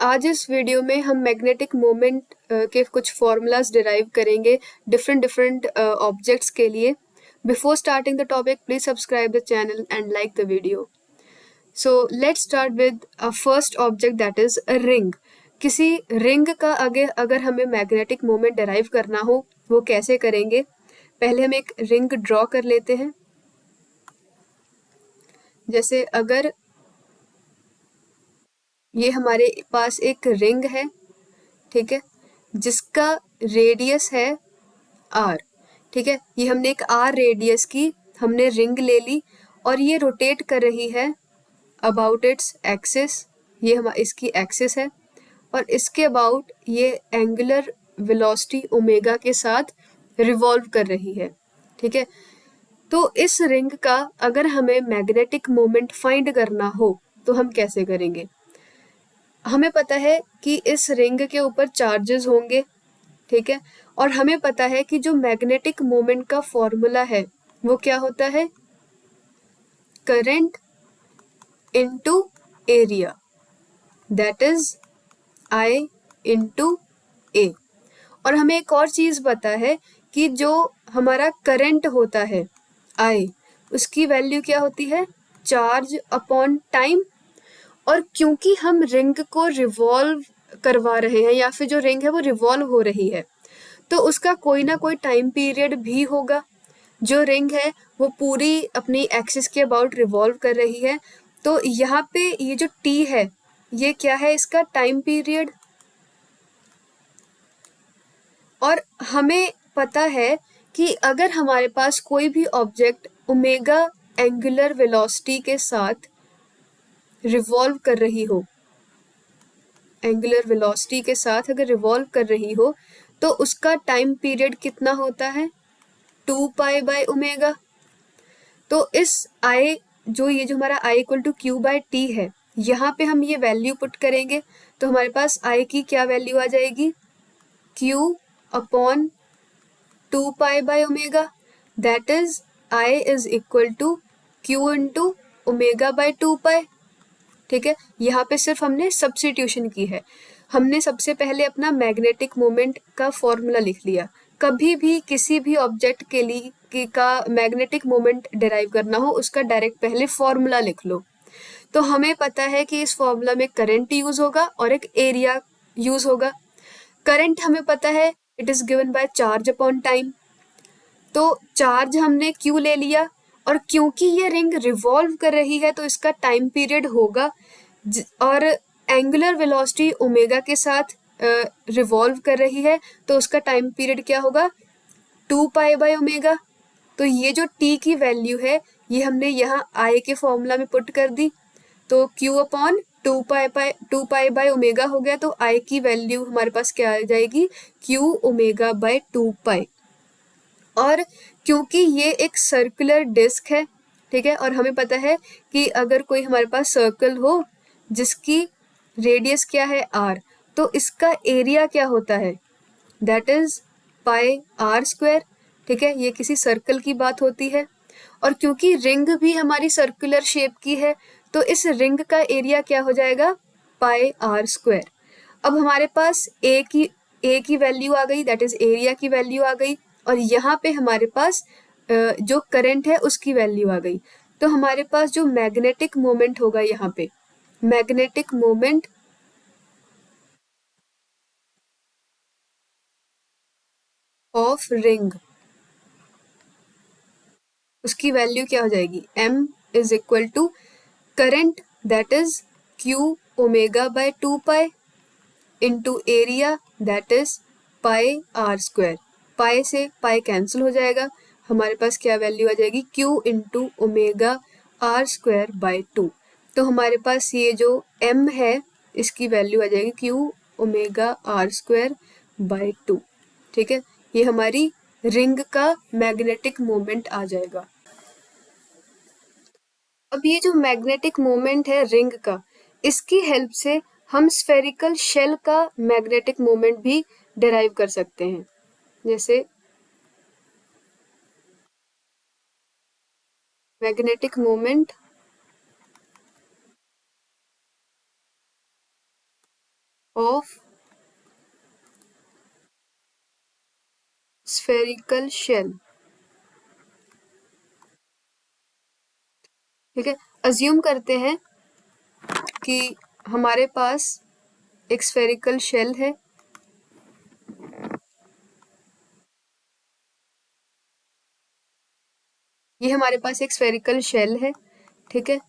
आज इस वीडियो में हम मैग्नेटिक मोमेंट के कुछ फॉर्मूलाज डिराइव करेंगे डिफरेंट ऑब्जेक्ट्स के लिए। Before starting the topic please subscribe the channel and like the video. So let's start with a first object that is a ring. किसी रिंग का आगे अगर हमें मैग्नेटिक मोमेंट डिराइव करना हो वो कैसे करेंगे? पहले हम एक रिंग ड्रॉ कर लेते हैं। जैसे अगर ये हमारे पास एक रिंग है, ठीक है, जिसका रेडियस है r, ठीक है, ये हमने एक r रेडियस की हमने रिंग ले ली और ये रोटेट कर रही है अबाउट इट्स एक्सिस। ये इसकी एक्सिस है और इसके अबाउट ये एंगुलर वेलोसिटी ओमेगा के साथ रिवॉल्व कर रही है, ठीक है। तो इस रिंग का अगर हमें मैग्नेटिक मोमेंट फाइंड करना हो तो हम कैसे करेंगे? हमें पता है कि इस रिंग के ऊपर चार्जेस होंगे, ठीक है, और हमें पता है कि जो मैग्नेटिक मोमेंट का फॉर्मूला है वो क्या होता है? Current into area, that is I into A. और हमें एक और चीज पता है कि जो हमारा करंट होता है I, उसकी वैल्यू क्या होती है? Charge upon time. और क्योंकि हम रिंग को रिवॉल्व करवा रहे हैं या फिर जो रिंग है वो रिवॉल्व हो रही है, तो उसका कोई ना कोई टाइम पीरियड भी होगा। जो रिंग है वो पूरी अपनी एक्सिस के अबाउट रिवॉल्व कर रही है, तो यहाँ पे ये जो टी है ये क्या है? इसका टाइम पीरियड। और हमें पता है कि अगर हमारे पास कोई भी ऑब्जेक्ट ओमेगा एंगुलर वेलोसिटी के साथ रिवॉल्व कर रही हो, एंगुलर वेलोसिटी के साथ अगर रिवॉल्व कर रही हो, तो उसका टाइम पीरियड कितना होता है? 2π/ओमेगा। तो इस I, ये जो हमारा I इक्वल टू Q/T है, यहाँ पे हम ये वैल्यू पुट करेंगे तो हमारे पास I की क्या वैल्यू आ जाएगी? Q अपॉन 2π/ओमेगा, that is I is equal to Q into ओमेगा/2π, ठीक है। यहाँ पे सिर्फ हमने सब्स्टिट्यूशन की है। हमने सबसे पहले अपना मैग्नेटिक मोमेंट का फॉर्मूला लिख लिया। कभी भी किसी भी ऑब्जेक्ट के लिए का मैग्नेटिक मोमेंट डिराइव करना हो उसका डायरेक्ट पहले फॉर्मूला लिख लो। तो हमें पता है कि इस फॉर्मूला में करंट यूज होगा और एक एरिया यूज होगा। करंट हमें पता है it is given by charge upon time, तो चार्ज हमने Q ले लिया और क्योंकि ये रिंग रिवॉल्व कर रही है तो इसका टाइम पीरियड होगा और एंगुलर वेलोसिटी ओमेगा के साथ रिवॉल्व कर रही है तो उसका टाइम पीरियड क्या होगा? 2π/ओमेगा। तो ये जो t की वैल्यू है ये हमने यहाँ I के फॉर्मूला में पुट कर दी, तो Q अपॉन 2π/ओमेगा हो गया, तो I की वैल्यू हमारे पास क्या आ जाएगी? Q ओमेगा/2π। और क्योंकि ये एक सर्कुलर डिस्क है, ठीक है, और हमें पता है कि अगर कोई हमारे पास सर्कल हो जिसकी रेडियस क्या है r, तो इसका एरिया क्या होता है? दैट इज πr², ठीक है, ये किसी सर्कल की बात होती है। और क्योंकि रिंग भी हमारी सर्कुलर शेप की है तो इस रिंग का एरिया क्या हो जाएगा? πr²। अब हमारे पास ए की वैल्यू आ गई, दैट इज एरिया की वैल्यू आ गई, और यहाँ पे हमारे पास जो करंट है उसकी वैल्यू आ गई। तो हमारे पास जो मैग्नेटिक मोमेंट होगा यहाँ पे, मैग्नेटिक मोमेंट ऑफ रिंग, उसकी वैल्यू क्या हो जाएगी? M is equal to current that is Q ओमेगा/2π into area that is πr²। Pi से पाई कैंसिल हो जाएगा, हमारे पास क्या वैल्यू आ जाएगी? Q इंटू ओमेगा/r²/2। तो हमारे पास ये जो M है इसकी वैल्यू आ जाएगी Q ओमेगा/r²/2, ठीक है। ये हमारी रिंग का मैग्नेटिक मोमेंट आ जाएगा। अब ये जो मैग्नेटिक मोमेंट है रिंग का, इसकी हेल्प से हम स्फेरिकल शेल का मैग्नेटिक मोमेंट भी डिराइव कर सकते हैं। जैसे magnetic moment of spherical shell. ठीक है, अज्यूम करते हैं कि हमारे पास एक स्फेरिकल शेल है। ये हमारे पास एक स्फेरिकल शेल है, ठीक है,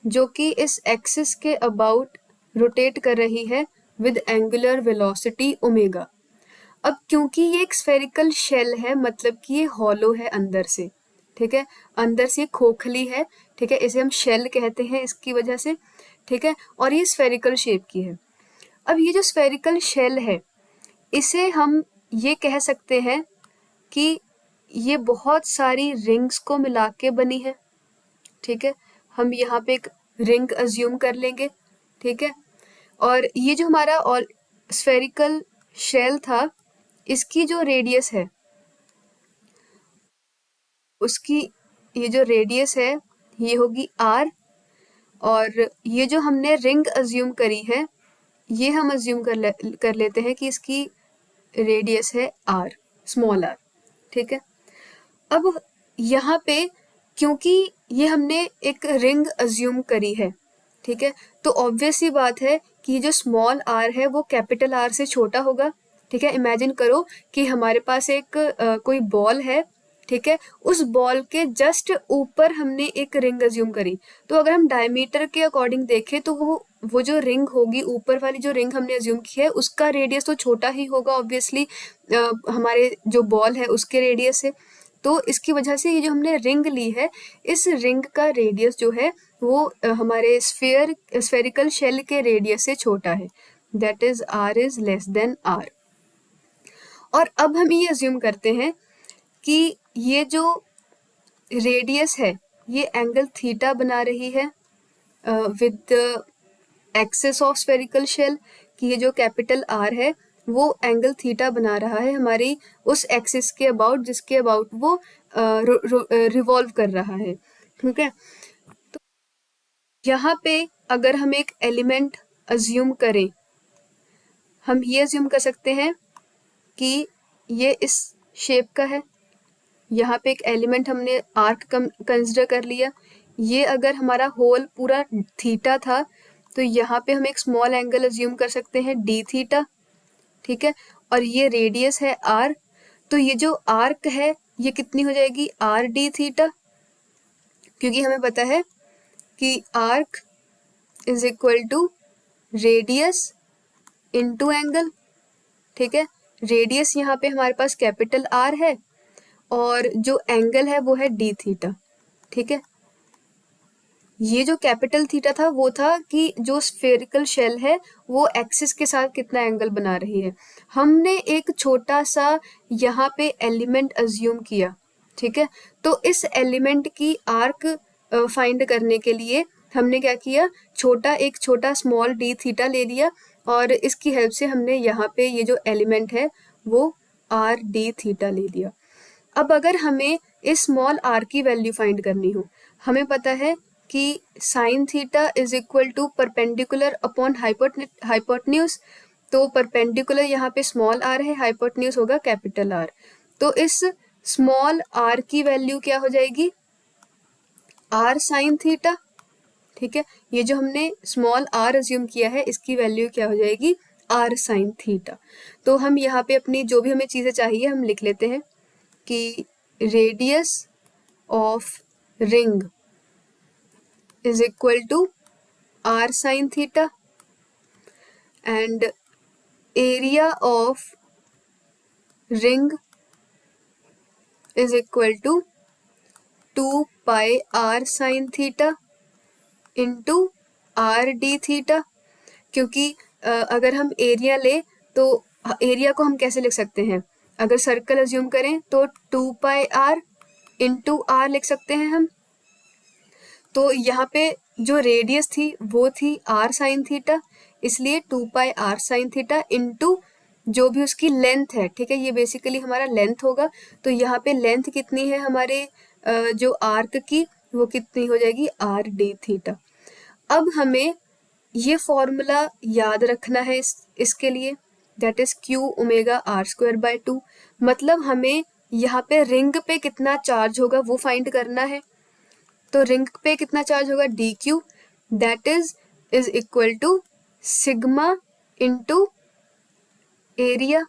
जो कि इस एक्सिस के अबाउट रोटेट कर रही है विद एंगुलर वेलोसिटी ओमेगा। अब क्योंकि ये एक स्फेरिकल शेल है, मतलब कि ये हॉलो है अंदर से, ठीक है, अंदर से खोखली है, ठीक है, इसे हम शेल कहते हैं इसकी वजह से, ठीक है, और ये स्फेरिकल शेप की है। अब ये जो स्फेरिकल शेल है, इसे हम ये कह सकते हैं कि ये बहुत सारी रिंग्स को मिला के बनी है, ठीक है, हम यहाँ पे एक रिंग अज्यूम कर लेंगे, ठीक है, और ये जो हमारा और स्फेरिकल शेल था, इसकी जो रेडियस है, उसकी ये जो रेडियस है ये होगी r, और ये जो हमने रिंग अज्यूम करी है, ये हम अज्यूम कर लेते हैं कि इसकी रेडियस है r, स्मॉल r, ठीक है। अब यहाँ पे क्योंकि ये हमने एक रिंग अज्यूम करी है, ठीक है, तो ऑब्वियस सी बात है कि जो स्मॉल r है वो कैपिटल R से छोटा होगा, ठीक है। इमेजिन करो कि हमारे पास एक कोई बॉल है, ठीक है, उस बॉल के जस्ट ऊपर हमने एक रिंग अज्यूम करी, तो अगर हम डायमीटर के अकॉर्डिंग देखें तो वो जो रिंग होगी, ऊपर वाली जो रिंग हमने अज्यूम की है, उसका रेडियस तो छोटा ही होगा ऑब्वियसली हमारे जो बॉल है उसके रेडियस से। तो इसकी वजह से ये जो हमने रिंग ली है, इस रिंग का रेडियस जो है वो हमारे स्फेरिकल शेल के रेडियस से छोटा है, that is r is less than r। और अब हम ये अज्यूम करते हैं कि ये जो रेडियस है ये एंगल थीटा बना रही है with axis of spherical shell, कि ये जो कैपिटल R है वो एंगल थीटा बना रहा है हमारी उस एक्सिस के अबाउट जिसके अबाउट वो रिवॉल्व कर रहा है, ठीक है। तो यहाँ पे अगर हम एक एलिमेंट अज्यूम करें, हम ये अज्यूम कर सकते हैं कि ये इस शेप का है, यहाँ पे एक एलिमेंट हमने आर्क कंसिडर कर लिया, ये अगर हमारा होल पूरा थीटा था तो यहाँ पे हम एक स्मॉल एंगल अज्यूम कर सकते हैं डी थीटा, ठीक है, और ये रेडियस है r, तो ये जो आर्क है ये कितनी हो जाएगी r डी थीटा, क्योंकि हमें पता है कि arc is equal to radius into angle, ठीक है, रेडियस यहाँ पे हमारे पास कैपिटल R है और जो एंगल है वो है डी थीटा, ठीक है। ये जो कैपिटल थीटा था वो था कि जो स्फेरिकल शेल है वो एक्सिस के साथ कितना एंगल बना रही है। हमने एक छोटा सा यहाँ पे एलिमेंट अज्यूम किया, ठीक है, तो इस एलिमेंट की आर्क फाइंड करने के लिए हमने क्या किया, एक छोटा स्मॉल डी थीटा ले लिया और इसकी हेल्प से हमने यहाँ पे ये जो एलिमेंट है वो आर डी थीटा ले लिया। अब अगर हमें इस स्मॉल r की वैल्यू फाइंड करनी हो, हमें पता है कि sine theta is equal to perpendicular upon hypotenuse, तो परपेंडिकुलर यहाँ पे स्मॉल r है, हाइपोटेन्यूज होगा कैपिटल R, तो इस स्मॉल r की वैल्यू क्या हो जाएगी r साइन थीटा, ठीक है, ये जो हमने स्मॉल r अज्यूम किया है इसकी वैल्यू क्या हो जाएगी r साइन थीटा। तो हम यहाँ पे अपनी जो भी हमें चीज़ें चाहिए हम लिख लेते हैं कि radius of ring is equal to r sine theta and area of ring is equal to 2 pi r sine theta into r d theta, क्योंकि अगर हम एरिया ले तो एरिया को हम कैसे लिख सकते हैं, अगर सर्कल अज्यूम करें तो 2 पाई r इंटू r लिख सकते हैं हम, तो यहाँ पे जो रेडियस थी वो थी r साइन थीटा, इसलिए 2 pi r sine theta into जो भी उसकी लेंथ है, ठीक है, ये बेसिकली हमारा लेंथ होगा, तो यहाँ पे लेंथ कितनी है हमारे जो आर्क की, वो कितनी हो जाएगी r डी थीटा। अब हमें ये फॉर्मूला याद रखना है इसके लिए, that is q omega are square by 2। मतलब हमें यहाँ पे रिंग पे कितना चार्ज होगा वो फाइंड करना है। तो रिंग पे कितना चार्ज होगा, d q, that is equal to sigma into area.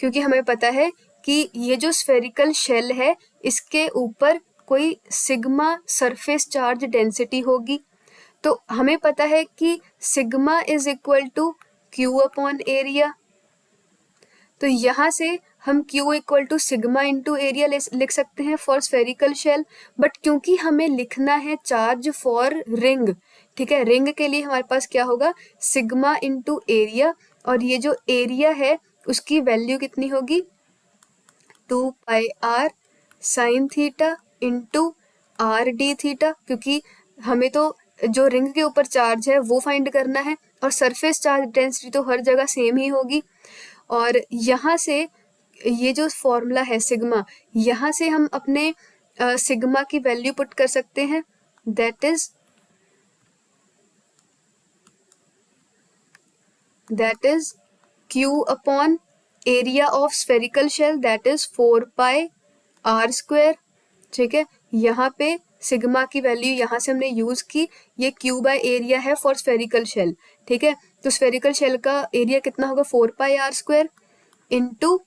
क्योंकि हमें पता है कि ये जो स्फेरिकल शेल है इसके ऊपर कोई सिग्मा सरफेस चार्ज डेंसिटी होगी। तो हमें पता है कि sigma is equal to q upon area. तो यहाँ से हम Q equal to sigma into area लिख सकते हैं फॉर स्फेरिकल शेल। बट क्योंकि हमें लिखना है चार्ज फॉर रिंग, ठीक है, रिंग के लिए हमारे पास क्या होगा, सिग्मा इंटू एरिया। और ये जो एरिया है उसकी वैल्यू कितनी होगी, 2πr sign theta into R D theta. क्योंकि हमें तो जो रिंग के ऊपर चार्ज है वो फाइंड करना है और सरफेस चार्ज डेंसिटी तो हर जगह सेम ही होगी। और यहाँ से ये जो फॉर्मूला है सिग्मा, यहाँ से हम अपने सिग्मा की वैल्यू पुट कर सकते हैं, that is q upon area of spherical shell, that is 4πr square. ठीक है, यहाँ पे सिग्मा की वैल्यू यहाँ से हमने यूज की, ये क्यू बाय एरिया है फॉर स्फेरिकल शेल। ठीक है, तो स्फेरिकल शेल का एरिया कितना होगा, 4πr square into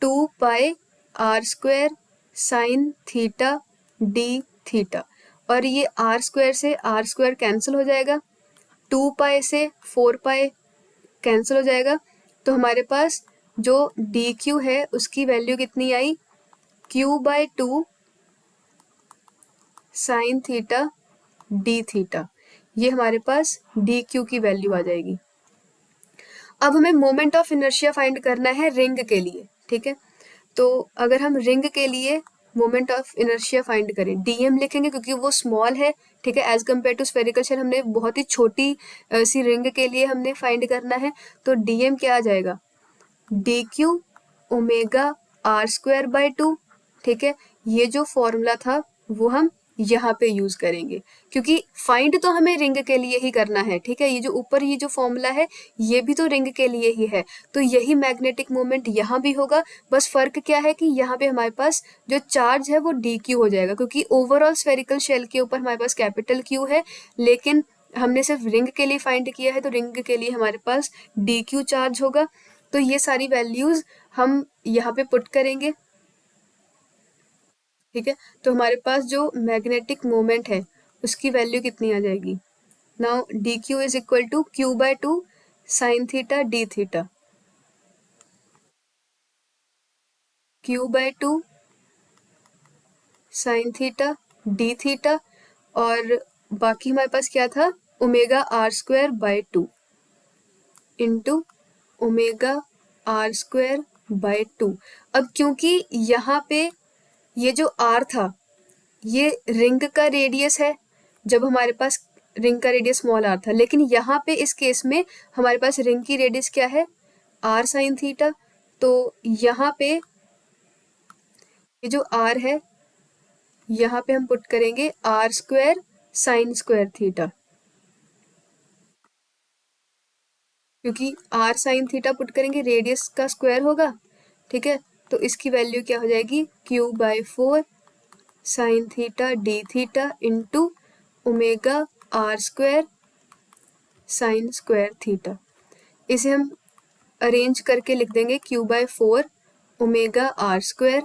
2πr square sine theta d theta. और ये आर स्क्वायर से आर स्क्वायर कैंसिल हो जाएगा, 2π से 4π कैंसिल हो जाएगा। तो हमारे पास जो डी क्यू है उसकी वैल्यू कितनी आई, q by 2 sine theta d theta. ये हमारे पास डी क्यू की वैल्यू आ जाएगी। अब हमें मोमेंट ऑफ इनर्शिया फाइंड करना है रिंग के लिए। ठीक है, तो अगर हम रिंग के लिए मोमेंट ऑफ इनर्शिया फाइंड करें, डीएम लिखेंगे क्योंकि वो स्मॉल है। ठीक है, as compare to spherical shell हमने बहुत ही छोटी सी रिंग के लिए हमने फाइंड करना है। तो डीएम क्या आ जाएगा, d q omega are square by 2। ठीक है, ये जो फॉर्मूला था वो हम यहाँ पे यूज करेंगे क्योंकि फाइंड तो हमें रिंग के लिए ही करना है। ठीक है, ये जो ऊपर ये जो फॉर्मूला है ये भी तो रिंग के लिए ही है, तो यही मैग्नेटिक मोमेंट यहाँ भी होगा। बस फर्क क्या है कि यहाँ पे हमारे पास जो चार्ज है वो डी क्यू हो जाएगा, क्योंकि ओवरऑल स्फेरिकल शेल के ऊपर हमारे पास कैपिटल क्यू है, लेकिन हमने सिर्फ रिंग के लिए फाइंड किया है तो रिंग के लिए हमारे पास डी क्यू चार्ज होगा। तो ये सारी वैल्यूज हम यहाँ पे पुट करेंगे। ठीक है, तो हमारे पास जो मैग्नेटिक मोमेंट है उसकी वैल्यू कितनी आ जाएगी, now d q is equal to q by 2 sine theta d theta, q by 2 sine theta d theta. और बाकी हमारे पास क्या था, omega are square by 2 into omega are square by 2। अब क्योंकि यहाँ पे ये जो आर था ये रिंग का रेडियस है, जब हमारे पास रिंग का रेडियस स्मॉल आर था, लेकिन यहाँ पे इस केस में हमारे पास रिंग की रेडियस क्या है, आर साइन थीटा। तो यहाँ पे ये जो आर है यहाँ पे हम पुट करेंगे r square sine square theta, क्योंकि आर साइन थीटा पुट करेंगे रेडियस का स्क्वायर होगा। ठीक है, तो इसकी वैल्यू क्या हो जाएगी, q by 4 sine theta d theta into omega are square sine square theta. इसे हम अरेंज करके लिख देंगे q by 4 omega are square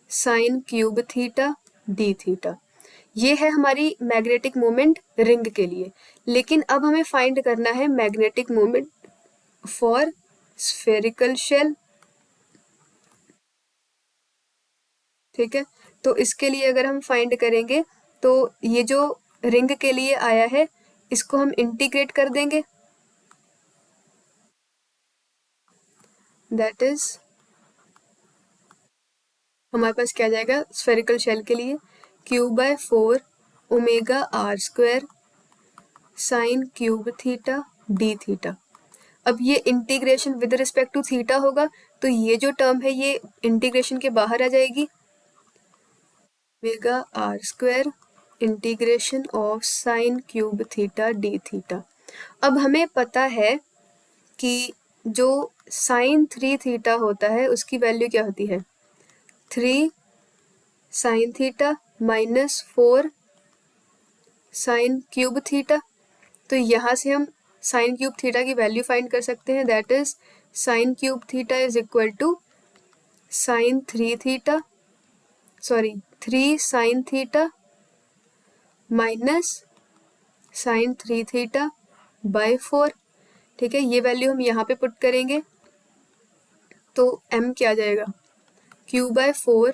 sine cube theta d theta. ये है हमारी मैग्नेटिक मोमेंट रिंग के लिए। लेकिन अब हमें फाइंड करना है magnetic moment for spherical shell. ठीक है, तो इसके लिए अगर हम फाइंड करेंगे तो ये जो रिंग के लिए आया है इसको हम इंटीग्रेट कर देंगे, दैट इज हमारे पास क्या जाएगा स्फेरिकल शेल के लिए, q by 4 omega are square sine cube theta d theta. अब ये integration with respect to theta होगा, तो ये जो टर्म है ये इंटीग्रेशन के बाहर आ जाएगी, omega are square integration of sine cube theta d theta. अब हमें पता है कि जो साइन 3 थीटा होता है उसकी वैल्यू क्या होती है, 3 sine theta minus 4 sine cube theta. तो यहाँ से हम साइन क्यूब थीटा की वैल्यू फाइंड कर सकते हैं, that is sine cube theta is equal to sine 3 sine theta minus sine 3 theta by 4। ठीक है, ये वैल्यू हम यहाँ पे पुट करेंगे तो m क्या आ जाएगा, q/4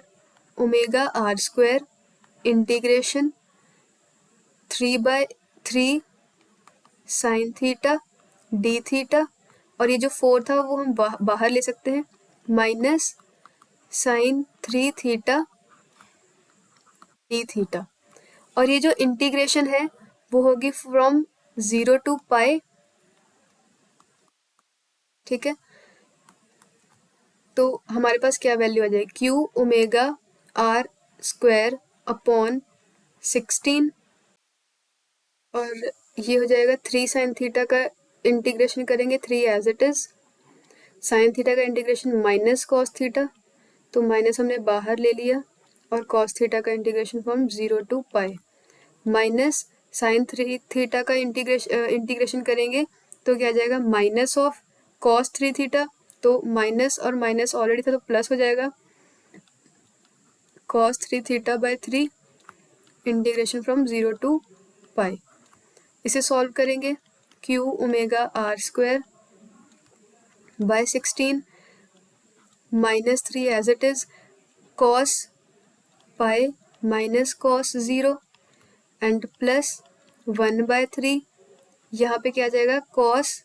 omega r square integration 3/3 sign theta d theta, और ये जो 4 था वो हम बाहर ले सकते हैं, minus sine 3 theta d theta. और ये जो इंटीग्रेशन है वो होगी फ्रॉम 0 to पाई। ठीक है, तो हमारे पास क्या वैल्यू आ जाएगी, q omega are square upon 16, और ये हो जाएगा 3 साइन थीटा का इंटीग्रेशन करेंगे 3 as it is, sine theta का इंटीग्रेशन माइनस कॉस थीटा, तो माइनस हमने बाहर ले लिया, और कॉस थीटा का integration from 0 to pi, minus sine 3 theta का इंटीग्रेशन करेंगे तो क्या आ जाएगा, माइनस ऑफ कॉस 3 थीटा, तो माइनस और माइनस ऑलरेडी था तो प्लस हो जाएगा, cos 3 theta by 3 integration from 0 to pi. इसे सॉल्व करेंगे, q omega are square by 16 minus 3 as it is, cos pi minus cos 0 and plus 1/3, यहाँ पे क्या आ जाएगा, कॉस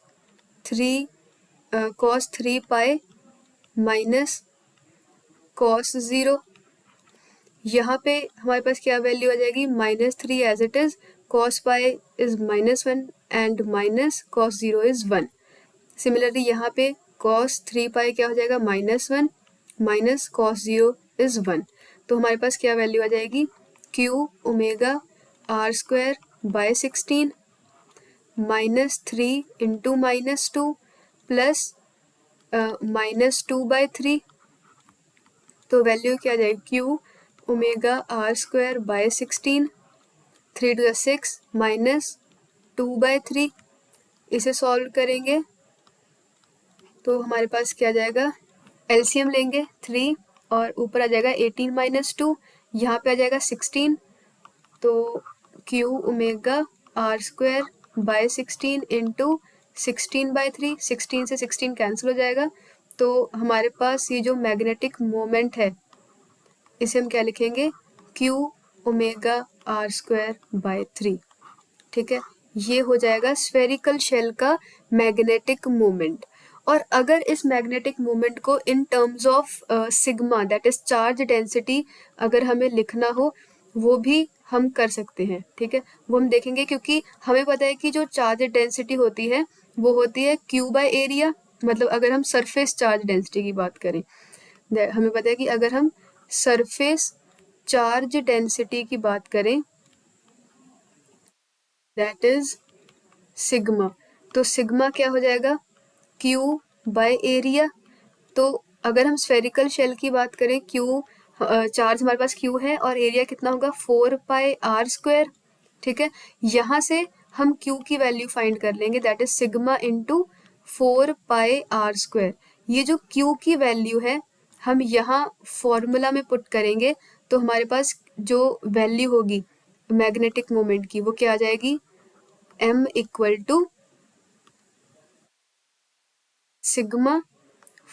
3 पाई माइनस कॉस 0। यहाँ पे हमारे पास क्या वैल्यू आ जाएगी, -3 as it is, cos pi is -1 and minus cos 0 is 1। Similarly यहाँ पे कॉस 3 पाई क्या हो जाएगा, -1 माइनस कॉस 0 इज 1। तो हमारे पास क्या वैल्यू आ जाएगी, q omega are square by 16 -3 into -2 plus -2/3, तो वैल्यू क्या आ जाएगी, q omega are square by 16, 3 to the 6 minus 2/3। इसे सॉल्व करेंगे तो हमारे पास क्या आ जाएगा, एलसीएम लेंगे 3 और ऊपर आ जाएगा 18 - 2, यहाँ पे आ जाएगा 16, तो q omega are square by 16 into 16/3, 16 से 16 कैंसिल हो जाएगा, तो हमारे पास ये जो मैग्नेटिक मोमेंट है इसे हम क्या लिखेंगे, q omega are square by 3। ठीक है, ये हो जाएगा स्फेरिकल शेल का मैग्नेटिक मोमेंट। और अगर इस मैग्नेटिक मोमेंट को in terms of sigma that is charge density अगर हमें लिखना हो वो भी हम कर सकते हैं। ठीक है, वो हम देखेंगे, क्योंकि हमें पता है कि जो चार्ज डेंसिटी होती है वो होती है क्यू बाय एरिया। मतलब अगर हम सरफेस चार्ज डेंसिटी की बात करें, हमें पता है कि अगर हम सरफेस चार्ज डेंसिटी की बात करें दैट इज सिग्मा, तो सिग्मा क्या हो जाएगा, क्यू बाय एरिया। तो अगर हम स्फेरिकल शेल की बात करें, क्यू चार्ज हमारे पास क्यू है और एरिया कितना होगा 4πr स्क्वायर। ठीक है, यहाँ से हम क्यू की वैल्यू फाइंड कर लेंगे, that is sigma into 4πr square. ये जो क्यू की वैल्यू है हम यहाँ फॉर्मूला में पुट करेंगे तो हमारे पास जो वैल्यू होगी मैग्नेटिक मोमेंट की वो क्या आ जाएगी, m equal to sigma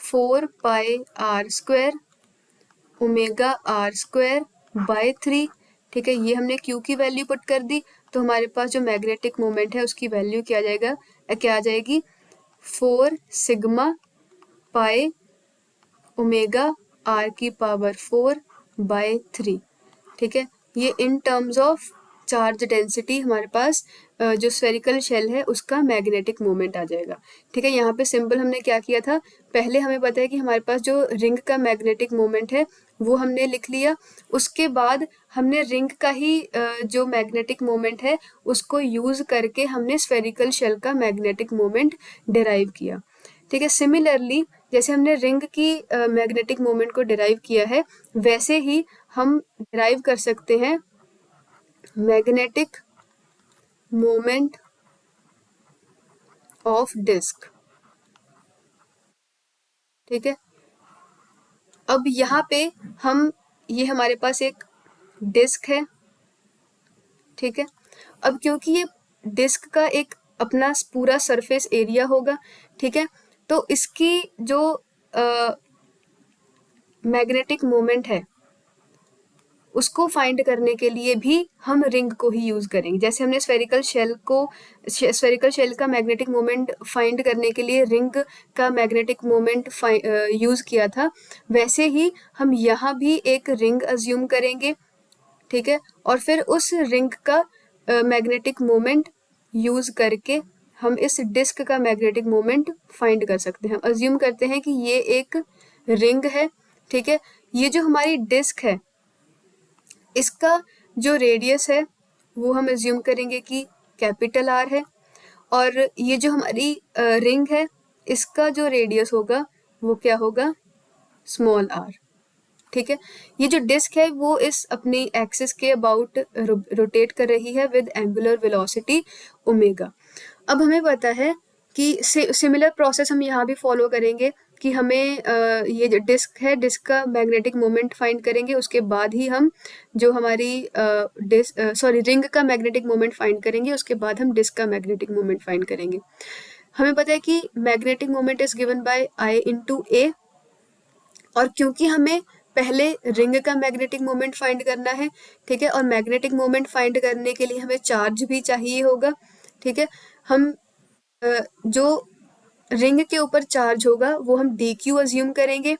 4πr square omega are square by 3। ठीक है, ये हमने क्यू की वैल्यू पुट कर दी, तो हमारे पास जो मैग्नेटिक मोमेंट है उसकी वैल्यू क्या आ जाएगी 4 सिग्मा पाई ओमेगा r की पावर 4 बाय 3। ठीक है, ये इन टर्म्स ऑफ चार्ज डेंसिटी हमारे पास जो स्फेरिकल शेल है उसका मैग्नेटिक मोमेंट आ जाएगा। ठीक है, यहाँ पे सिंपल हमने क्या किया था, पहले हमें पता है कि हमारे पास जो रिंग का मैग्नेटिक मोमेंट है वो हमने लिख लिया, उसके बाद हमने रिंग का ही जो मैग्नेटिक मोमेंट है उसको यूज करके हमने स्फेरिकल शेल का मैग्नेटिक मोमेंट डिराइव किया। ठीक है, सिमिलरली जैसे हमने रिंग की मैग्नेटिक मोमेंट को डिराइव किया है वैसे ही हम डिराइव कर सकते हैं मैग्नेटिक मोमेंट ऑफ डिस्क। ठीक है, अब यहाँ पे हम ये हमारे पास एक डिस्क है। ठीक है, अब क्योंकि ये डिस्क का एक अपना पूरा सरफेस एरिया होगा, ठीक है, तो इसकी जो मैग्नेटिक मोमेंट है उसको फाइंड करने के लिए भी हम रिंग को ही यूज करेंगे। जैसे हमने स्फेरिकल शेल का मैग्नेटिक मोमेंट फाइंड करने के लिए रिंग का मैग्नेटिक मोमेंट यूज किया था, वैसे ही हम यहाँ भी एक रिंग अज्यूम करेंगे। ठीक है, और फिर उस रिंग का मैग्नेटिक मोमेंट यूज करके हम इस डिस्क का मैग्नेटिक मोमेंट फाइंड कर सकते हैं। अज्यूम करते हैं कि ये एक रिंग है। ठीक है, ये जो हमारी डिस्क है इसका जो रेडियस है वो हम अज्यूम करेंगे कि कैपिटल आर है, और ये जो हमारी रिंग है इसका जो रेडियस होगा वो क्या होगा, स्मॉल आर। ठीक है, ये जो डिस्क है वो इस अपनी एक्सिस के अबाउट रोटेट कर रही है विद एंगुलर वेलोसिटी ओमेगा। अब हमें पता है कि सिमिलर प्रोसेस हम यहाँ भी फॉलो करेंगे कि हमें ये जो डिस्क है डिस्क का मैग्नेटिक मोमेंट फाइंड करेंगे, उसके बाद ही हम जो हमारी रिंग का मैग्नेटिक मोमेंट फाइंड करेंगे, उसके बाद हम डिस्क का मैग्नेटिक मोमेंट फाइंड करेंगे। हमें पता है कि magnetic moment is given by I into A, और क्योंकि हमें पहले रिंग का मैग्नेटिक मोमेंट फाइंड करना है, ठीक है, और मैग्नेटिक मोमेंट फाइंड करने के लिए हमें चार्ज भी चाहिए होगा। ठीक है, हम जो रिंग के ऊपर चार्ज होगा वो हम dq अज्यूम करेंगे,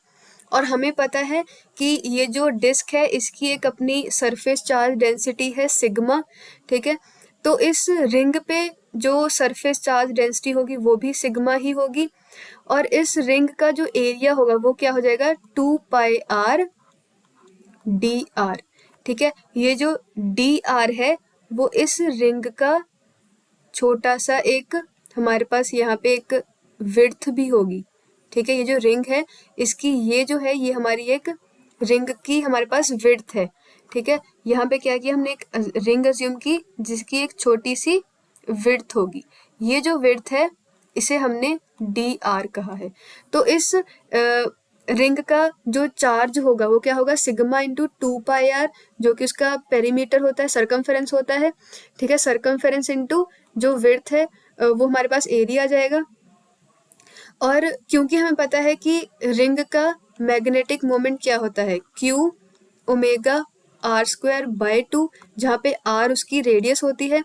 और हमें पता है कि ये जो डिस्क है इसकी एक अपनी सरफेस चार्ज डेंसिटी है सिग्मा। ठीक है, तो इस रिंग पे जो सरफेस चार्ज डेंसिटी होगी वो भी सिग्मा ही होगी, और इस रिंग का जो एरिया होगा वो क्या हो जाएगा, 2πr dr। ठीक है, ये जो dr है वो इस रिंग का छोटा सा एक हमारे पास यहाँ पे एक विड्थ भी होगी। ठीक है, ये जो रिंग है इसकी ये जो है ये हमारी एक रिंग की हमारे पास विड्थ है। ठीक है, यहाँ पे क्या किया हमने, एक रिंग अज्यूम की जिसकी एक छोटी सी विड्थ होगी। ये जो विड्थ है इसे हमने dr कहा है। तो इस रिंग का जो चार्ज होगा वो क्या होगा, सिग्मा इंटू 2πr, जो कि उसका पेरीमीटर होता है, सरकमफेरेंस होता है। ठीक है, सरकमफेरेंस इंटू जो विड्थ है वो हमारे पास एरिया आ जाएगा। और क्योंकि हमें पता है कि रिंग का मैग्नेटिक मोमेंट क्या होता है, Q omega are square by 2, जहाँ पे r उसकी रेडियस होती है।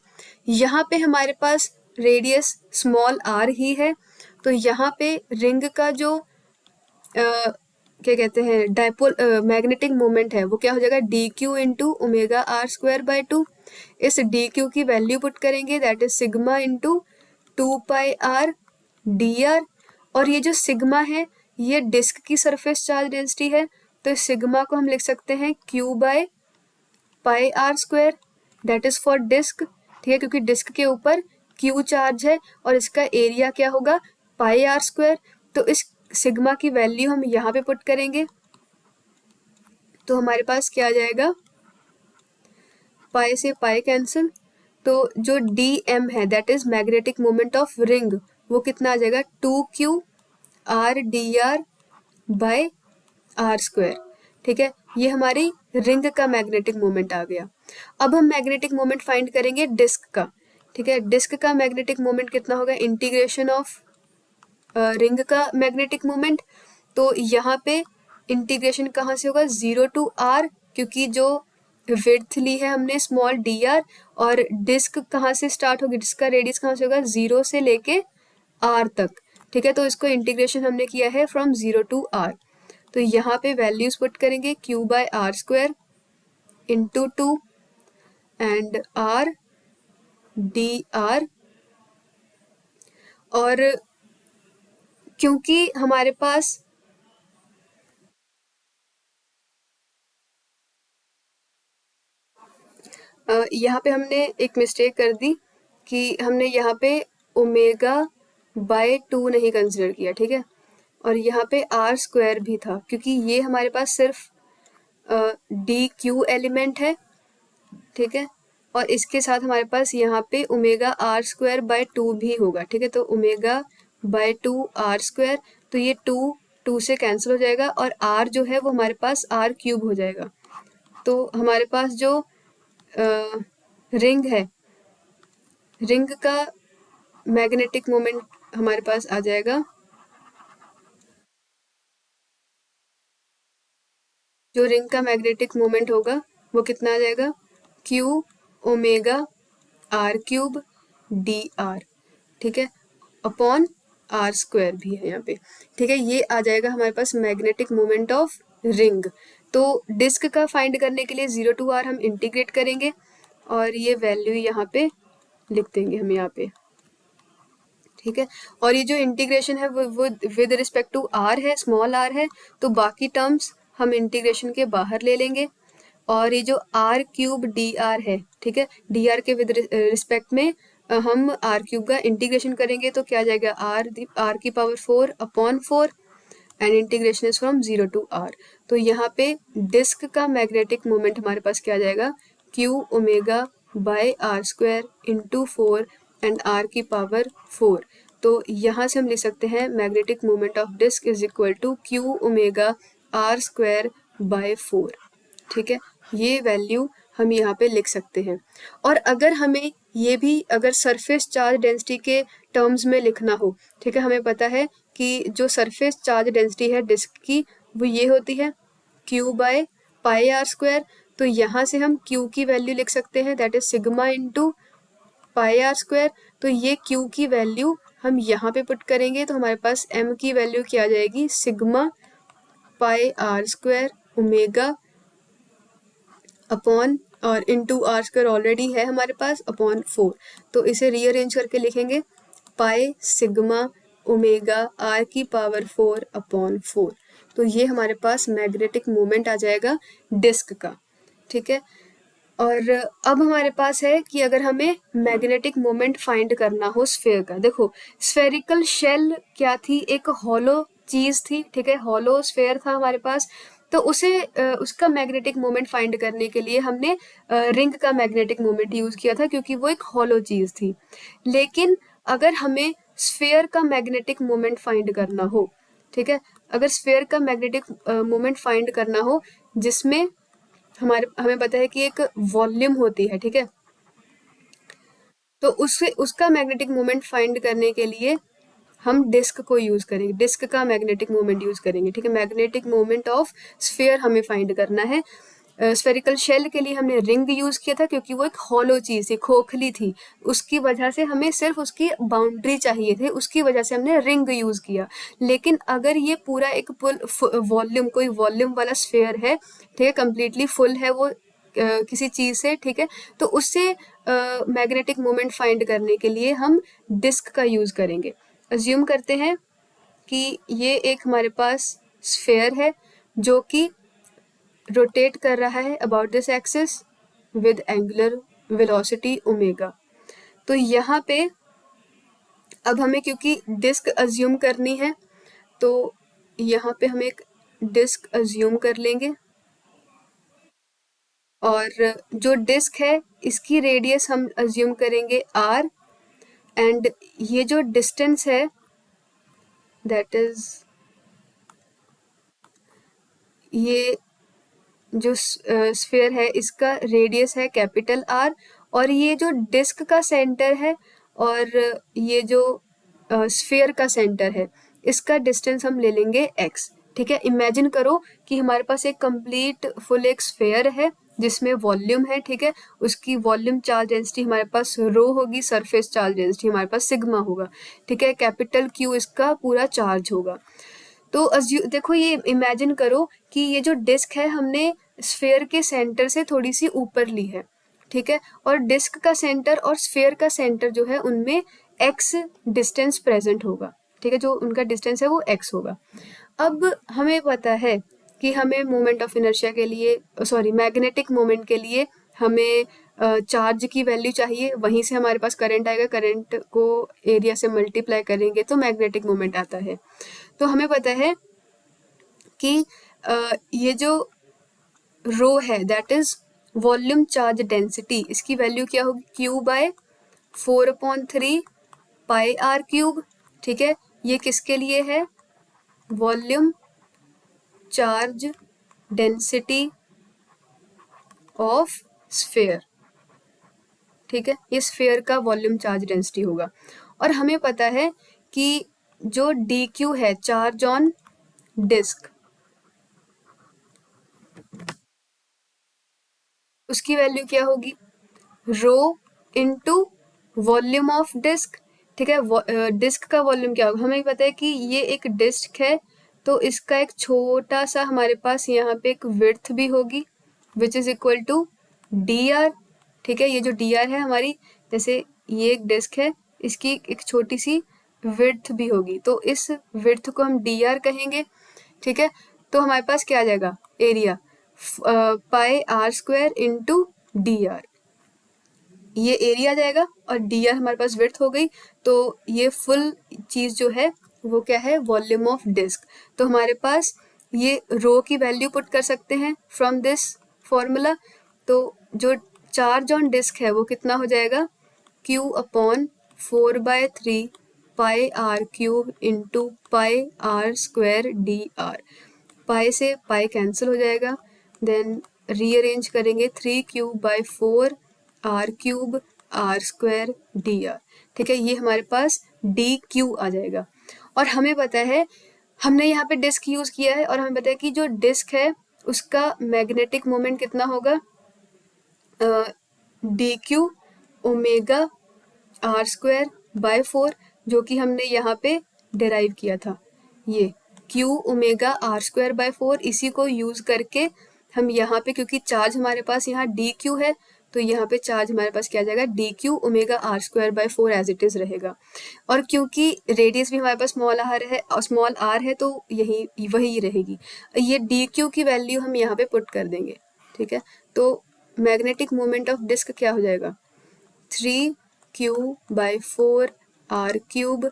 यहाँ पे हमारे पास रेडियस स्मॉल r ही है, तो यहाँ पे रिंग का जो क्या कहते हैं डायपोल मैग्नेटिक मोमेंट है वो क्या हो जाएगा, dq into omega are square by 2। इस dq की वैल्यू पुट करेंगे, that is sigma into 2πr dr, और ये जो सिग्मा है ये डिस्क की सरफेस चार्ज डेंसिटी है, तो इस सिग्मा को हम लिख सकते हैं q by pi r square, that is for disc. ठीक है, क्योंकि डिस्क के ऊपर q चार्ज है और इसका एरिया क्या होगा, पाई आर स्क्वायर। तो इस सिग्मा की वैल्यू हम यहाँ पे पुट करेंगे, तो हमारे पास क्या आ जाएगा, पाई से पाई कैंसिल, तो जो dm है that is magnetic moment of ring, वो कितना आ जाएगा, 2q r dr by r square. ठीक है, ये हमारी रिंग का मैग्नेटिक मोमेंट आ गया। अब हम मैग्नेटिक मोमेंट फाइंड करेंगे डिस्क का। ठीक है, डिस्क का मैग्नेटिक मोमेंट कितना होगा, इंटीग्रेशन ऑफ रिंग का मैग्नेटिक मोमेंट। तो यहाँ पे इंटीग्रेशन कहाँ से होगा, 0 टू r, क्योंकि जो विड्थ ली है हमने स्मॉल dr, और डिस्क कहाँ से स्टार्ट होगी, डिस्क का रेडियस कहाँ से होगा, 0 से लेके r तक। ठीक है, तो इसको इंटीग्रेशन हमने किया है फ्रॉम 0 टू r। तो यहाँ पे वैल्यूज पुट करेंगे q by r square into 2, and r d r. और क्योंकि हमारे पास यहाँ पे हमने एक मिस्टेक कर दी कि हमने यहाँ पे ओमेगा बाय 2 नहीं कंसिडर किया, ठीक है। और यहाँ पे आर स्क्वायर भी था, क्योंकि ये हमारे पास सिर्फ डी क्यू एलिमेंट है, ठीक है। और इसके साथ हमारे पास यहाँ पे ओमेगा आर स्क्वायर बाय 2 भी होगा, ठीक है। तो ओमेगा बाय 2 आर स्क्वायर, तो ये 2 से कैंसिल हो जाएगा और आर जो है वो हमारे पास आर क्यूब हो जाएगा। तो हमारे पास जो रिंग है, रिंग का मैग्नेटिक मोमेंट हमारे पास आ जाएगा, जो रिंग का मैग्नेटिक मोमेंट होगा वो कितना आ जाएगा, q omega r cube d r, ठीक है, अपॉन आर स्क्वायर भी है यहाँ पे, ठीक है। ये आ जाएगा हमारे पास मैग्नेटिक मोमेंट ऑफ रिंग। तो डिस्क का फाइंड करने के लिए 0 to r हम इंटीग्रेट करेंगे और ये वैल्यू यहाँ पे लिख देंगे हम यहाँ पे, ठीक है। और ये जो इंटीग्रेशन है वो विद रिस्पेक्ट टू आर है, स्मॉल आर है, तो बाकी टर्म्स हम इंटीग्रेशन के बाहर ले लेंगे। और ये जो आर क्यूब डी आर है, ठीक है, डी आर के विद रिस्पेक्ट में हम आर क्यूब का इंटीग्रेशन करेंगे, तो क्या आ जाएगा, आर की power 4 upon 4 and integration is from 0 to r। तो यहाँ पे डिस्क का मैग्नेटिक मोमेंट हमारे पास क्या आ जाएगा, q omega by r square into 4 and r की पावर 4। तो यहाँ से हम लिख सकते हैं magnetic moment of disc is equal to q omega are square by 4, ठीक है। ये वैल्यू हम यहाँ पे लिख सकते हैं। और अगर हमें ये भी अगर सरफेस चार्ज डेंसिटी के टर्म्स में लिखना हो, ठीक है, हमें पता है कि जो सरफेस चार्ज डेंसिटी है डिस्क की वो ये होती है q by pi r square. तो यहाँ से हम q की वैल्यू लिख सकते हैं, that is sigma into pi r square. तो ये q की वैल्यू हम यहाँ पे पुट करेंगे तो हमारे पास m की वैल्यू क्या आ जाएगी, sigma pi r square omega upon और इंटू आर स्क्वायर ऑलरेडी है हमारे पास अपॉन 4। तो इसे रीअरेंज करके लिखेंगे पाई सिग्मा ओमेगा आर की पावर 4 अपॉन 4। तो ये हमारे पास मैग्नेटिक मोमेंट आ जाएगा डिस्क का, ठीक है। और अब हमारे पास है कि अगर हमें मैग्नेटिक मोमेंट फाइंड करना हो स्फेयर का, देखो स्फेरिकल शेल क्या थी, एक हॉलो चीज थी, ठीक है, हॉलो स्फेयर था हमारे पास। तो उसे उसका मैग्नेटिक मोमेंट फाइंड करने के लिए हमने रिंग का मैग्नेटिक मोमेंट यूज किया था, क्योंकि वो एक हॉलो चीज थी। लेकिन अगर हमें स्फेयर का मैग्नेटिक मोमेंट फाइंड करना हो, ठीक है, अगर स्फेयर का मैग्नेटिक मोमेंट फाइंड करना हो जिसमें हमें पता है कि एक वॉल्यूम होती है, ठीक है, तो उसका मैग्नेटिक मोमेंट फाइंड करने के लिए हम डिस्क को यूज करेंगे, डिस्क का मैग्नेटिक मोमेंट यूज करेंगे, ठीक है। मैग्नेटिक मोमेंट ऑफ स्फीयर हमें फाइंड करना है। स्फेरिकल शेल के लिए हमने रिंग यूज किया था क्योंकि वो एक हॉलो चीज थी, खोखली थी, उसकी वजह से हमें सिर्फ उसकी बाउंड्री चाहिए थे, उसकी वजह से हमने रिंग यूज किया। लेकिन अगर ये पूरा एक वॉल्यूम, कोई वॉल्यूम वाला स्फेयर है, ठीक है, कंप्लीटली फुल है वो किसी चीज से, ठीक है, तो उससे मैग्नेटिक मोमेंट फाइंड करने के लिए हम डिस्क का यूज करेंगे। अज्यूम करते हैं कि ये एक हमारे पास स्फेयर है जो कि रोटेट कर रहा है about this axis with angular velocity omega. तो यहाँ पे अब हमें क्योंकि डिस्क अज्यूम करनी है, तो यहाँ पे हम एक डिस्क अज्यूम कर लेंगे और जो डिस्क है इसकी रेडियस हम अज्यूम करेंगे r एंड ये जो डिस्टेंस है दैट इज ये जो स्फीयर है इसका रेडियस है कैपिटल R और ये जो डिस्क का सेंटर है और ये जो स्फीयर का सेंटर है इसका डिस्टेंस हम ले लेंगे x, ठीक है। इमेजिन करो कि हमारे पास एक कंप्लीट फुल एक स्फीयर है जिसमें वॉल्यूम है, ठीक है, उसकी वॉल्यूम चार्ज डेंसिटी हमारे पास रो होगी, सरफेस चार्ज डेंसिटी हमारे पास सिग्मा होगा, ठीक है, कैपिटल Q इसका पूरा चार्ज होगा। तो देखो ये इमेजिन करो कि ये जो डिस्क है हमने स्फेयर के सेंटर से थोड़ी सी ऊपर ली है, ठीक है, और डिस्क का सेंटर और स्फीयर का सेंटर जो है उनमें x डिस्टेंस प्रेजेंट होगा, ठीक है, जो उनका डिस्टेंस है वो x होगा। अब हमें पता है कि हमें मोमेंट ऑफ इनर्शिया के लिए, सॉरी मैग्नेटिक मोमेंट के लिए हमें चार्ज की वैल्यू चाहिए, वहीं से हमारे पास करंट आएगा, करंट को एरिया से मल्टीप्लाई करेंगे तो मैग्नेटिक मोमेंट आता है। तो हमें पता है कि ये जो रो है that is volume charge density, इसकी वैल्यू क्या होगी, Q by 4/3 pi r cube, ठीक है। ये किसके लिए है, volume charge density of sphere, ठीक है, ये स्फीयर का वॉल्यूम चार्ज डेंसिटी होगा। और हमें पता है कि जो dq है, चार्ज ऑन डिस्क, उसकी वैल्यू क्या होगी, रो इनटू वॉल्यूम ऑफ डिस्क, ठीक है। डिस्क का वॉल्यूम क्या होगा, हमें पता है कि ये एक डिस्क है, तो इसका एक छोटा सा हमारे पास यहाँ पे एक विड्थ भी होगी which is equal to dr, ठीक है। ये जो dr है हमारी, जैसे ये एक डिस्क है, इसकी एक छोटी सी विड्थ भी होगी, तो इस विड्थ को हम dr कहेंगे, ठीक है। तो हमारे पास क्या आ जाएगा, area pi r square into d r, ये एरिया आ जाएगा और डी आर हमारे पास विड्थ हो गई। तो ये फुल चीज जो है वो क्या है, वॉल्यूम ऑफ डिस्क। तो हमारे पास ये रो की वैल्यू पुट कर सकते हैं फ्रॉम दिस फॉर्मूला। तो जो चार्ज ऑन डिस्क है वो कितना हो जाएगा, Q/4/3 pi r cube into pi r square d r, pi से पाई कैंसिल हो जाएगा, देन रीअरेंज करेंगे 3Q/4 r cube r square d r, ठीक है। ये हमारे पास डी क्यू आ जाएगा। और हमें पता है, हमने यहाँ पे डिस्क यूज किया है और हमें पता है कि जो डिस्क है उसका मैग्नेटिक मोमेंट कितना होगा, d q omega are square by 4, जो कि हमने यहाँ पे डिराइव किया था, ये Q omega are square by 4, इसी को यूज करके हम यहाँ पे, क्योंकि चार्ज हमारे पास यहाँ डी क्यू है, तो यहाँ पे चार्ज हमारे पास क्या आ जाएगा, d q omega are square by 4 as it is रहेगा। और क्योंकि रेडियस भी हमारे पास स्मॉल आर है तो यही वही रहेगी, ये डी क्यू की वैल्यू हम यहाँ पे पुट कर देंगे, ठीक है। तो मैग्नेटिक मोमेंट ऑफ डिस्क क्या हो जाएगा, 3Q/4 r cube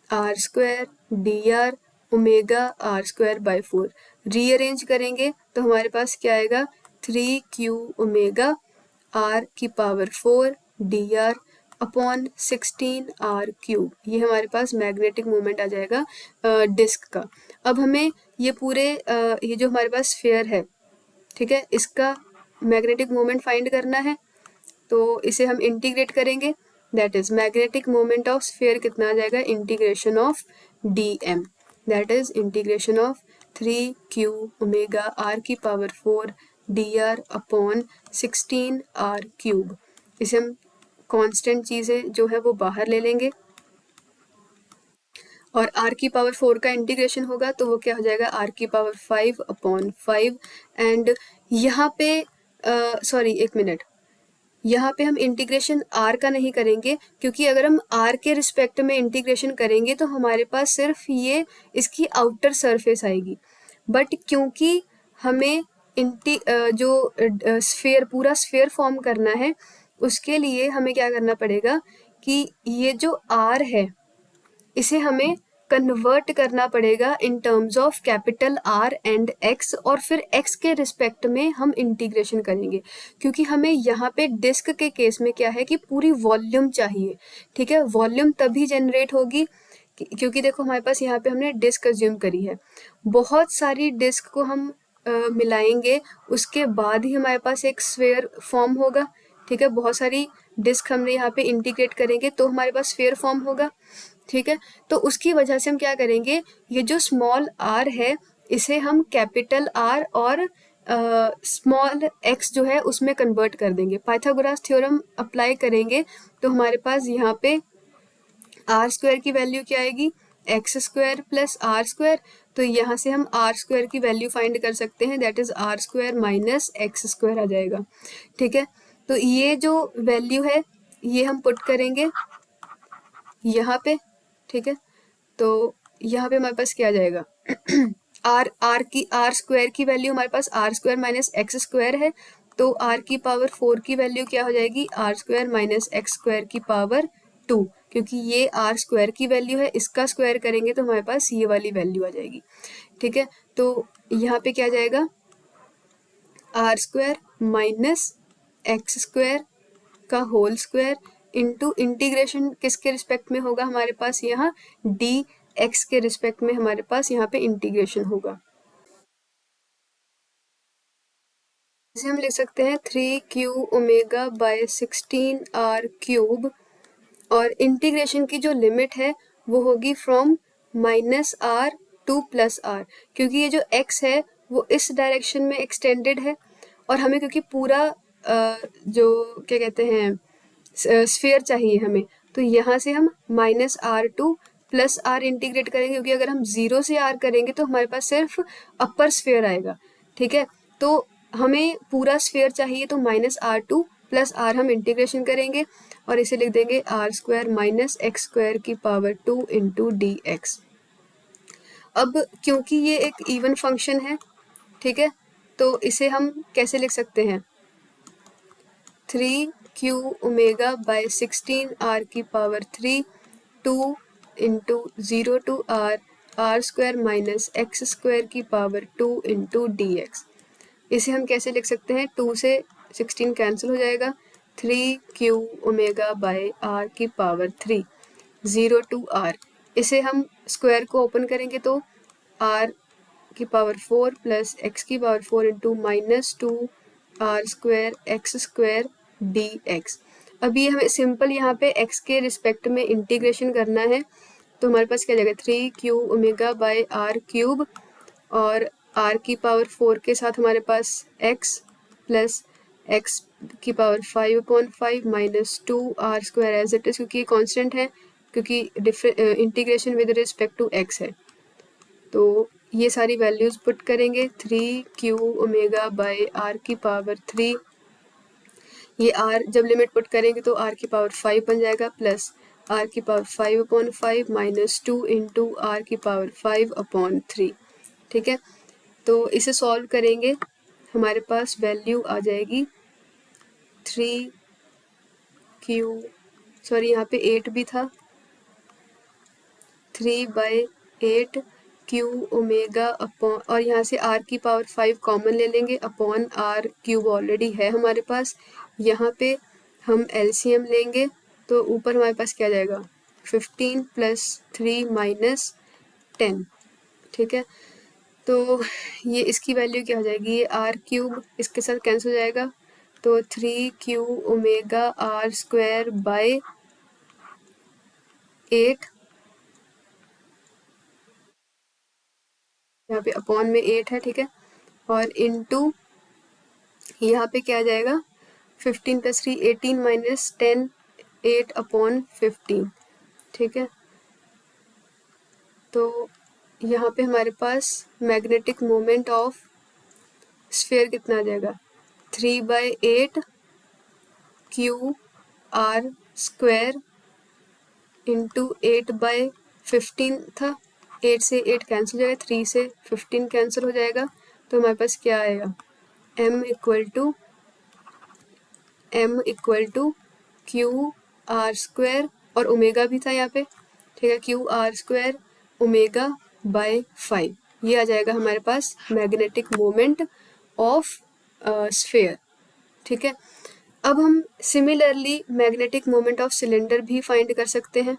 r square d r omega are square by 4, rearrange करेंगे तो हमारे पास क्या आएगा, 3Q ओमेगा आर की power 4 d r upon 16 r cube, ये हमारे पास मैग्नेटिक मोमेंट आ जाएगा डिस्क का। अब हमें ये पूरे ये जो हमारे पास स्फीयर है, ठीक है, इसका मैग्नेटिक मोमेंट फाइंड करना है, तो इसे हम इंटीग्रेट करेंगे, that is magnetic moment of sphere कितना आ जाएगा, integration of dm, that is integration of 3Q omega r की power 4 dr upon 16 r cube. इसे हम कांस्टेंट चीजें जो है वो बाहर ले लेंगे और r की पावर 4 का इंटीग्रेशन होगा तो वो क्या हो जाएगा, r की पावर 5/5। एंड यहाँ पे सॉरी एक मिनट, यहाँ पे हम इंटीग्रेशन r का नहीं करेंगे, क्योंकि अगर हम r के रिस्पेक्ट में इंटीग्रेशन करेंगे तो हमारे पास सिर्फ ये इसकी आउटर सरफेस आएगी। बट क्योंकि हमें जो स्फीयर, पूरा स्फीयर फॉर्म करना है, उसके लिए हमें क्या करना पड़ेगा कि ये जो r है इसे हमें कन्वर्ट करना पड़ेगा इन terms of capital R and X, और फिर X के रिस्पेक्ट में हम इंटीग्रेशन करेंगे, क्योंकि हमें यहाँ पे डिस्क के केस में क्या है कि पूरी वॉल्यूम चाहिए, ठीक है। वॉल्यूम तभी जनरेट होगी क्योंकि देखो हमारे पास यहाँ पे हमने डिस्क अज्यूम करी है, बहुत सारी डिस्क को हम मिलाएंगे, उसके बाद ही हमारे पास एक स्फीयर फॉर्म होगा, ठीक है। बहुत सारी डिस्क हमने यहाँ पे इंटीग्रेट करेंगे तो हमारे पास स्फीयर फॉर्म होगा, ठीक है। तो उसकी वजह से हम क्या करेंगे, ये जो स्मॉल r है इसे हम कैपिटल R और स्मॉल x जो है उसमें कन्वर्ट कर देंगे, पाइथागोरस थ्योरम अप्लाई करेंगे तो हमारे पास यहाँ पे आर स्क्वायर की वैल्यू क्या आएगी, x square plus r square, तो यहाँ से हम आर स्क्वायर की वैल्यू फाइंड कर सकते हैं, that is r square minus x square आ जाएगा, ठीक है। तो ये जो वैल्यू है ये हम पुट करेंगे यहाँ पे, ठीक है। तो यहाँ पे हमारे पास क्या आ जाएगा आर स्क्वायर की वैल्यू हमारे पास r square minus x square है, तो आर की पावर 4 की वैल्यू क्या हो जाएगी r square minus x square की पावर 2, क्योंकि ये आर स्क्वायर की वैल्यू है, इसका स्क्वायर करेंगे तो हमारे पास ये वाली वैल्यू आ जाएगी, ठीक है। तो यहाँ पे क्या जाएगा r square minus x square का होल स्क्वायर इंटू इंटीग्रेशन किसके रिस्पेक्ट में होगा हमारे पास यहाँ डी एक्स के रिस्पेक्ट में हमारे पास यहाँ पे इंटीग्रेशन होगा। इसे हम लिख सकते हैं 3q omega by 16r cube, और इंटीग्रेशन की जो लिमिट है वो होगी फ्रॉम -r टू +r, क्योंकि ये जो x है वो इस डायरेक्शन में एक्सटेंडेड है, और हमें क्योंकि पूरा जो क्या कहते हैं स्फीयर चाहिए हमें, तो यहाँ से हम -r टू +r इंटीग्रेट करेंगे, क्योंकि अगर हम 0 से r करेंगे तो हमारे पास सिर्फ अपर स्फीयर आएगा, ठीक है। तो हमें पूरा स्फीयर चाहिए, तो -r टू +r हम इंटीग्रेशन करेंगे और इसे लिख देंगे r square minus x square की पावर 2 इंटू डी एक्स। अब क्योंकि ये एक इवन फंक्शन है, ठीक है, तो इसे हम कैसे लिख सकते हैं 3q ओमेगा बाय 16r की power 3 2 into 0 to r square minus x square की पावर 2 इंटू डी एक्स। इसे हम कैसे लिख सकते हैं 2 से 16 कैंसिल हो जाएगा, 3q ओमेगा बाय r की पावर 3 0 टू r, इसे हम स्क्वायर को ओपन करेंगे तो r की पावर 4 प्लस एक्स की power 4 into -2 r square x square d x. अभी हमें सिंपल यहाँ पे x के रिस्पेक्ट में इंटीग्रेशन करना है, तो हमारे पास क्या जाएगा 3q omega by r cube, और r की पावर 4 के साथ हमारे पास x प्लस एक्स की power 5/5 -2 r square as it is, क्योंकि ये कॉन्स्टेंट है, क्योंकि integration with respect to x है। तो ये सारी वैल्यूज पुट करेंगे 3q ओमेगा बाय r की पावर 3, ये r जब लिमिट पुट करेंगे तो r की पावर 5 बन जाएगा, प्लस r की पावर 5/5 -2 इंटू r की पावर 5/3, ठीक है। तो इसे सॉल्व करेंगे हमारे पास वैल्यू आ जाएगी 3q, सॉरी यहाँ पे 8 भी था, 3/8 q ओमेगा अपॉन, और यहाँ से r की पावर 5 कॉमन ले लेंगे, अपॉन r क्यूब ऑलरेडी है हमारे पास, यहाँ पे हम एलसीएम लेंगे तो ऊपर हमारे पास क्या जाएगा 15 प्लस 3 माइनस 10, ठीक है। तो ये इसकी वैल्यू क्या हो जाएगी, ये r क्यूब इसके साथ कैंसिल हो जाएगा, तो 3q omega r square by 8, यहाँ पे अपॉन में 8 है, ठीक है, और इनटू यहाँ पे क्या आ जाएगा 15 प्लस 3 18 माइनस 10 8/15, ठीक है। तो यहाँ पे हमारे पास मैग्नेटिक मोमेंट ऑफ स्फीयर कितना आ जाएगा 3/8 क्यू आर स्क्वायर इंटू 8/15 था, 8 से 8 कैंसिल हो जाएगा, 3 से 15 कैंसिल हो जाएगा, तो हमारे पास क्या आएगा m equal to q r square, और ओमेगा भी था यहाँ पे, ठीक है, q r square omega by 5, ये आ जाएगा हमारे पास मैग्नेटिक मोमेंट ऑफ स्फीयर, ठीक है। अब हम similarly magnetic moment of cylinder भी फाइंड कर सकते हैं,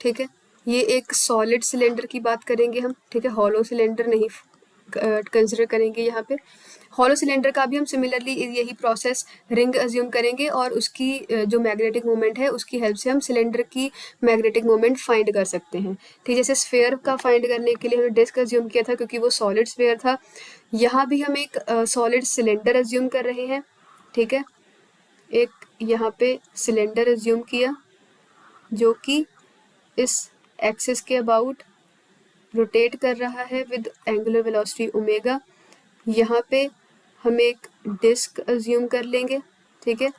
ठीक है। ये एक सॉलिड सिलेंडर की बात करेंगे हम, ठीक है, हॉलो सिलेंडर नहीं कंसिडर करेंगे यहाँ पे। हॉलो सिलेंडर का भी हम सिमिलरली यही प्रोसेस रिंग अज्यूम करेंगे, और उसकी जो मैग्नेटिक मोमेंट है उसकी हेल्प से हम सिलेंडर की मैग्नेटिक मोमेंट फाइंड कर सकते हैं, ठीक। जैसे स्फीयर का फाइंड करने के लिए हमने डिस्क अज्यूम किया था क्योंकि वो सॉलिड स्फीयर था, यहाँ भी हम एक सॉलिड सिलेंडर अज्यूम कर रहे हैं, ठीक है। एक यहाँ पे सिलेंडर अज्यूम किया जो कि इस एक्सिस के अबाउट रोटेट कर रहा है विद एंगुलर वेलोसिटी ओमेगा। यहाँ पे हम एक डिस्क अज्यूम कर लेंगे, ठीक है,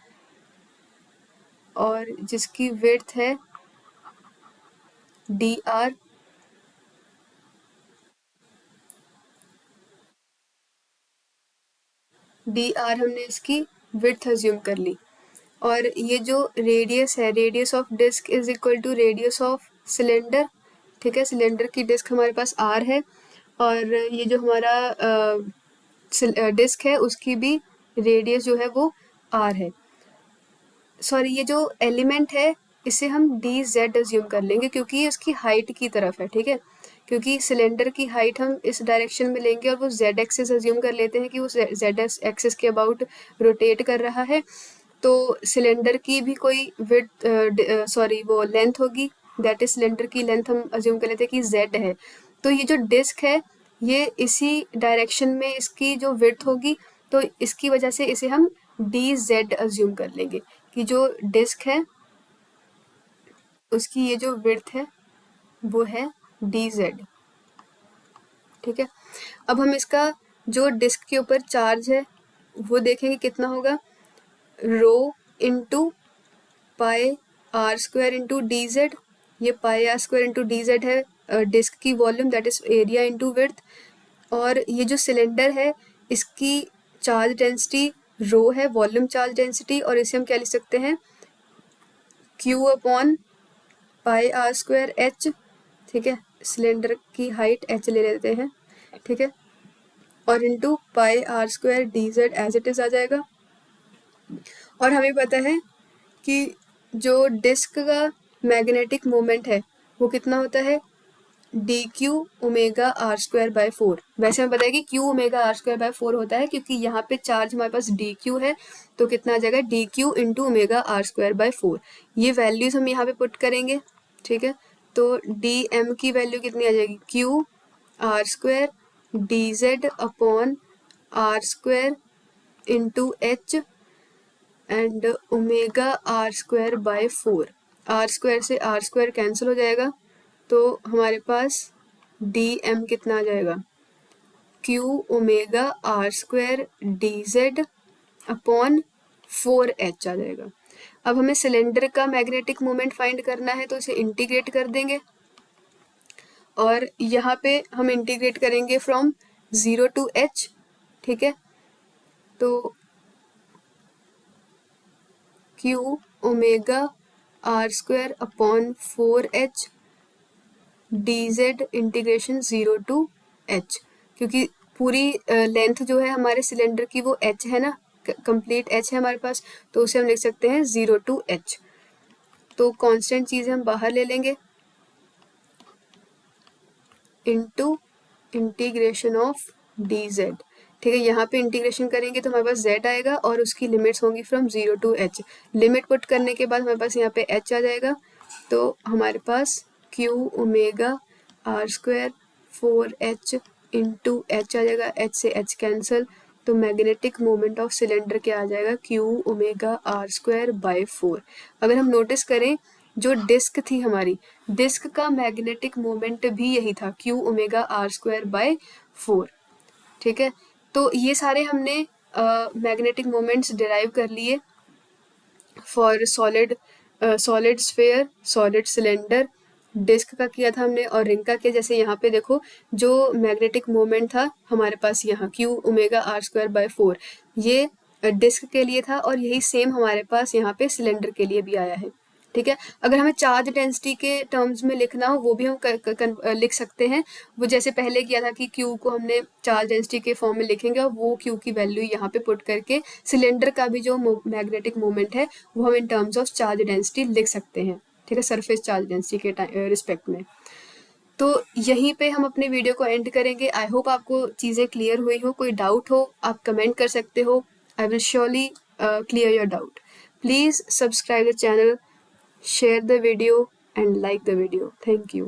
और जिसकी विड्थ है डी आर। डी आर हमने इसकी विड्थ अज्यूम कर ली। और ये जो रेडियस है, radius of disc is equal to radius of cylinder, ठीक है। सिलेंडर की डिस्क हमारे पास आर है और ये जो हमारा डिस्क है उसकी भी रेडियस जो है वो आर है। सॉरी, ये जो एलिमेंट है इसे हम डी जेड अज्यूम कर लेंगे क्योंकि ये उसकी हाइट की तरफ है, ठीक है। क्योंकि सिलेंडर की हाइट हम इस डायरेक्शन में लेंगे और वो जेड एक्सिस अज्यूम कर लेते हैं कि वो जेड एक्सिस के अबाउट रोटेट कर रहा है। तो सिलेंडर की भी कोई विड्थ सॉरी वो लेंथ होगी, दैट इज सिलेंडर की लेंथ हम अज्यूम कर लेते हैं कि जेड है। तो ये जो डिस्क है ये इसी डायरेक्शन में इसकी जो विड्थ होगी, तो इसकी वजह से इसे हम डी जेड अज्यूम कर लेंगे कि जो डिस्क है उसकी ये जो विड्थ है वो है डी जेड, ठीक है। अब हम इसका जो डिस्क के ऊपर चार्ज है वो देखेंगे कितना होगा, rho into pi r square into d z. ये pi r square into d z है डिस्क की volume, that is area into width. और ये जो सिलेंडर है इसकी चार्ज डेंसिटी रो है, वॉल्यूम चार्ज डेंसिटी, और इसे हम क्या लिख सकते हैं, q upon pi r square h, ठीक है। सिलेंडर की हाइट एच ले लेते हैं, ठीक है, और into pi r square d z as it is आ जाएगा। और हमें पता है कि जो डिस्क का मैग्नेटिक मोमेंट है वो कितना होता है, d q omega are square by 4। वैसे हमें पता है कि q omega are square by 4 होता है क्योंकि यहाँ पे चार्ज हमारे पास डी क्यू है, तो कितना आ जाएगा, d q into omega are square by 4। ये वैल्यूज हम यहाँ पे पुट करेंगे, ठीक है। तो डी एम की वैल्यू कितनी आ जाएगी, q r square d z upon r square into h and omega are square by 4। R square से आर स्क्वायर कैंसिल हो जाएगा, तो हमारे पास डी एम कितना आ जाएगा, q omega are square d z upon 4h आ जाएगा। अब हमें सिलेंडर का मैग्नेटिक मोमेंट फाइंड करना है तो इसे इंटीग्रेट कर देंगे और यहाँ पे हम इंटीग्रेट करेंगे फ्रॉम 0 to h, ठीक है। तो q omega are square upon 4h d z integration 0 to h, क्योंकि पूरी लेंथ जो है हमारे सिलेंडर की वो h है ना, कंप्लीट h है हमारे पास, तो उसे हम लिख सकते हैं 0 to h। तो कांस्टेंट चीज़ हम बाहर ले लेंगे into integration of D Z, ठीक है। यहाँ पे इंटीग्रेशन करेंगे तो हमारे पास z आएगा और उसकी लिमिट्स होंगी from 0 to h। Limit put करने के बाद हमारे पास यहाँ पे h आ जाएगा, तो हमारे पास q omega are square 4h into H आ जाएगा, h से h कैंसिल, तो मैग्नेटिक मोमेंट ऑफ सिलेंडर क्या आ जाएगा, q omega are square by 4। अगर हम नोटिस करें जो डिस्क थी हमारी, डिस्क का मैग्नेटिक मोमेंट भी यही था, q omega are square by 4, ठीक है। तो ये सारे हमने मैग्नेटिक मोमेंट्स डिराइव कर लिए for solid sphere, solid cylinder, disc का किया था हमने और रिंग का किया। जैसे यहाँ पे देखो जो मैग्नेटिक मोमेंट था हमारे पास यहाँ q omega are square by 4 ये डिस्क के लिए था और यही सेम हमारे पास यहाँ पे सिलेंडर के लिए भी आया है, ठीक है। अगर हमें चार्ज डेंसिटी के टर्म्स में लिखना हो वो भी हम लिख सकते हैं। वो जैसे पहले किया था कि Q को हमने चार्ज डेंसिटी के फॉर्म में लिखेंगे और वो Q की वैल्यू यहाँ पे पुट करके सिलेंडर का भी जो मैग्नेटिक मोमेंट है वो हम इन टर्म्स ऑफ चार्ज डेंसिटी लिख सकते हैं, ठीक है, सरफेस चार्ज डेंसिटी के रिस्पेक्ट में। तो यहीं पे हम अपने वीडियो को एंड करेंगे। आई होप आपको चीज़ें क्लियर हुई हो। कोई डाउट हो आप कमेंट कर सकते हो, I will surely clear your doubt. Please subscribe the channel, share the video and like the video. Thank you.